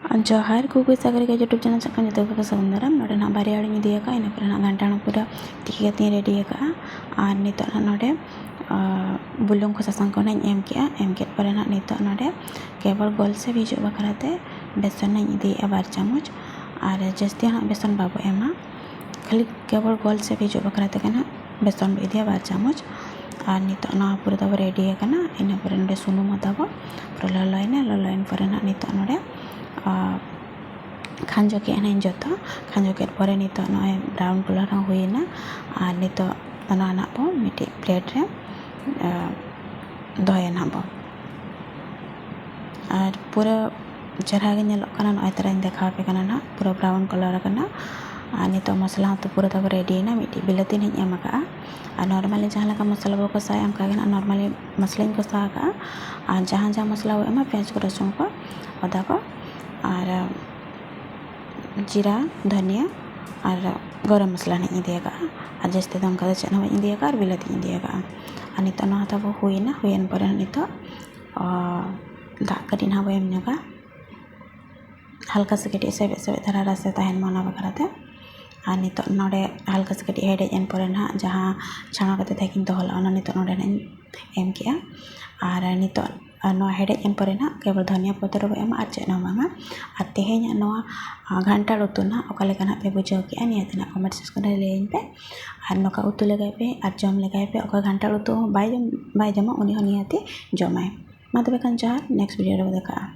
जोहार कुकुई सागर के YouTube channel चक्का जो को सौंदरम नोडे ना बारे आड़ी दिया का इन पर ना घंटा पूरा तीन रेडी का और नित नोडे बुलुंग को सासांग को एम के पर ना नित नोडे केवल गोल से भी जो बकराते बेसन दी बार चामच और जस्ती हाँ बेसन बाबू एमा खाली केवल गोल से भी जो बकराते कना बेसन इदी बार चामच और नित पूरा तब रेडी करना इन पर नोडे सुनुम तब पूरा ललाइन पर ना नित नोडे खांजो के ना जो खांजो के पर नित ब्राउन कलर होना और नित ना बो मिट्टी प्लेट रे दहना बो और पूरा चेहरा के नल नई तरह देखा पे ना पूरा ब्राउन कलर करना और नित मसला तो पूरा तब रेडी ना मिट्टी बिलाती नहीं एम और नॉर्मली जहाँ का मसला बो कसा एमका नॉर्मली मसला कसा और जहाँ जहाँ मसला वो एम पेंच को रसुन को अदा को और जीरा धनिया और गरम मसला नहीं दिएगा और जस्ते दम का चेन नहीं दिएगा और बिलाती दिएगा और नित तब हुईना हुईन पर नित दाग कटी ना एमनेगा हल्का से कटी सेबे धरा रसे तहन मना बकराते और नित नोडे हल्का से कटी हेडेजन पर ना जहाँ छाना करते थकिन तो हला नित नोडे एम किया और नित हेडेजन पर ना केवल धनिया पतर बो एम और चेन बांगा और तेहें घंटा उतु ना ओकालेका पे बुझाव के निया कमेंट सेक्शन में लैन पे और नौका उतु लगाए पे और जम लगाए पे ओका घंटा उतु बै जमा उनी नियाते जमाए मा तबे खान जोहार नेक्स्ट वीडियो रे देखा।